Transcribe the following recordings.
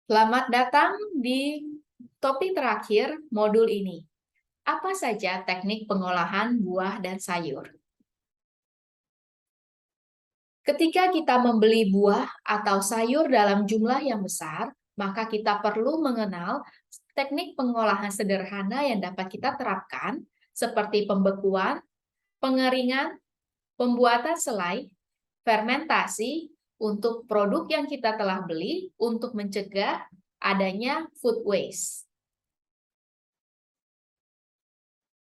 Selamat datang di topik terakhir modul ini. Apa saja teknik pengolahan buah dan sayur? Ketika kita membeli buah atau sayur dalam jumlah yang besar, maka kita perlu mengenal teknik pengolahan sederhana yang dapat kita terapkan, seperti pembekuan, pengeringan, pembuatan selai, fermentasi untuk produk yang kita telah beli untuk mencegah adanya food waste.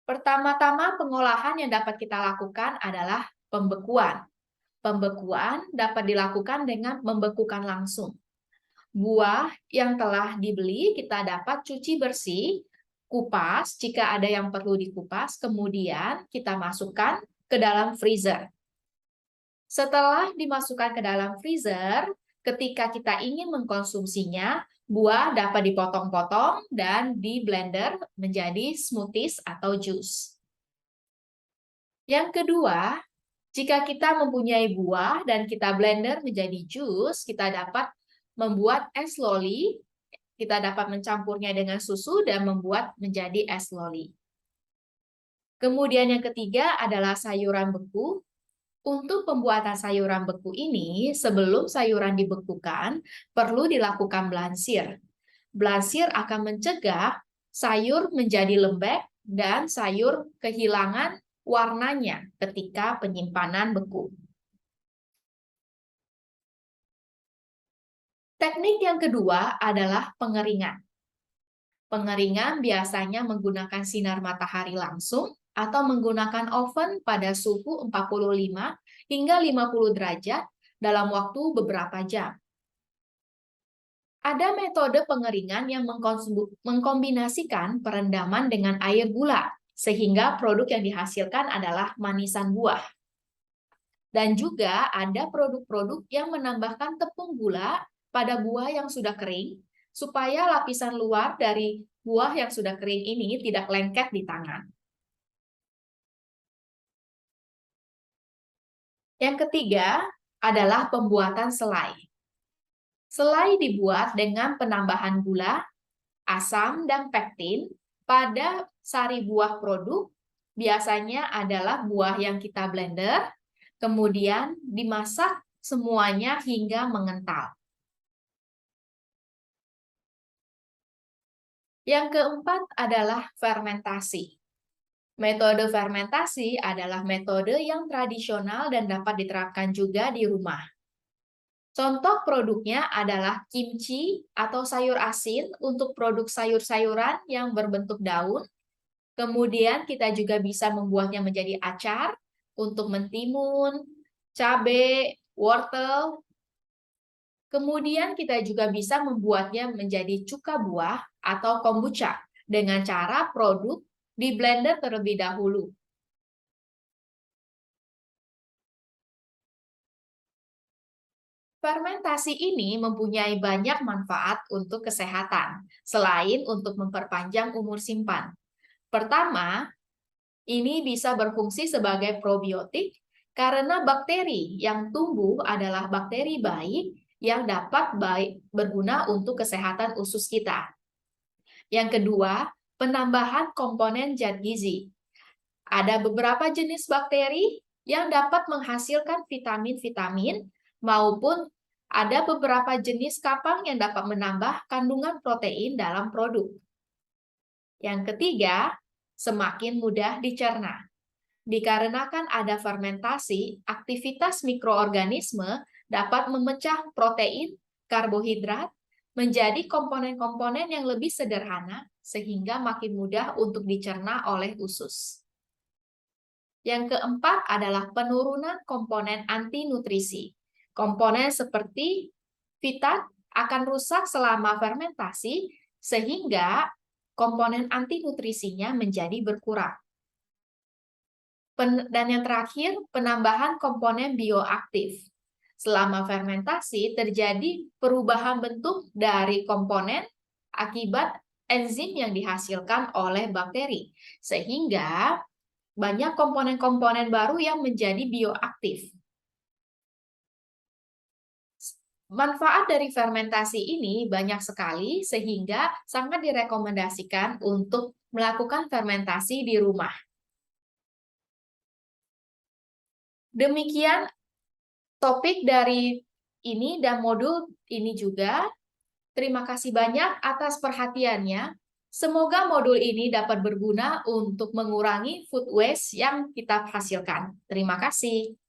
Pertama-tama pengolahan yang dapat kita lakukan adalah pembekuan. Pembekuan dapat dilakukan dengan membekukan langsung. Buah yang telah dibeli kita dapat cuci bersih, kupas jika ada yang perlu dikupas, kemudian kita masukkan ke dalam freezer. Setelah dimasukkan ke dalam freezer, ketika kita ingin mengkonsumsinya, buah dapat dipotong-potong dan di blender menjadi smoothies atau jus. Yang kedua, jika kita mempunyai buah dan kita blender menjadi jus, kita dapat membuat es loli. Kita dapat mencampurnya dengan susu dan membuat menjadi es loli. Kemudian yang ketiga adalah sayuran beku. Untuk pembuatan sayuran beku ini, sebelum sayuran dibekukan, perlu dilakukan blansir. Blansir akan mencegah sayur menjadi lembek dan sayur kehilangan warnanya ketika penyimpanan beku. Teknik yang kedua adalah pengeringan. Pengeringan biasanya menggunakan sinar matahari langsung atau menggunakan oven pada suhu 45 hingga 50 derajat dalam waktu beberapa jam. Ada metode pengeringan yang mengkombinasikan perendaman dengan air gula, sehingga produk yang dihasilkan adalah manisan buah. Dan juga ada produk-produk yang menambahkan tepung gula pada buah yang sudah kering, supaya lapisan luar dari buah yang sudah kering ini tidak lengket di tangan. Yang ketiga adalah pembuatan selai. Selai dibuat dengan penambahan gula, asam, dan pektin pada sari buah produk, biasanya adalah buah yang kita blender, kemudian dimasak semuanya hingga mengental. Yang keempat adalah fermentasi. Metode fermentasi adalah metode yang tradisional dan dapat diterapkan juga di rumah. Contoh produknya adalah kimchi atau sayur asin untuk produk sayur-sayuran yang berbentuk daun. Kemudian kita juga bisa membuatnya menjadi acar untuk mentimun, cabai, wortel. Kemudian kita juga bisa membuatnya menjadi cuka buah atau kombucha dengan cara produk di blender terlebih dahulu. Fermentasi ini mempunyai banyak manfaat untuk kesehatan, selain untuk memperpanjang umur simpan. Pertama, ini bisa berfungsi sebagai probiotik karena bakteri yang tumbuh adalah bakteri baik yang dapat berguna untuk kesehatan usus kita. Yang kedua, penambahan komponen zat gizi. Ada beberapa jenis bakteri yang dapat menghasilkan vitamin-vitamin maupun ada beberapa jenis kapang yang dapat menambah kandungan protein dalam produk. Yang ketiga, semakin mudah dicerna. Dikarenakan ada fermentasi, aktivitas mikroorganisme dapat memecah protein, karbohidrat, menjadi komponen-komponen yang lebih sederhana sehingga makin mudah untuk dicerna oleh usus. Yang keempat adalah penurunan komponen anti-nutrisi. Komponen seperti fitat akan rusak selama fermentasi, sehingga komponen anti-nutrisinya menjadi berkurang. Dan yang terakhir, penambahan komponen bioaktif. Selama fermentasi, terjadi perubahan bentuk dari komponen akibat enzim yang dihasilkan oleh bakteri, sehingga banyak komponen-komponen baru yang menjadi bioaktif. Manfaat dari fermentasi ini banyak sekali sehingga sangat direkomendasikan untuk melakukan fermentasi di rumah. Demikian topik dari ini dan modul ini juga. Terima kasih banyak atas perhatiannya. Semoga modul ini dapat berguna untuk mengurangi food waste yang kita hasilkan. Terima kasih.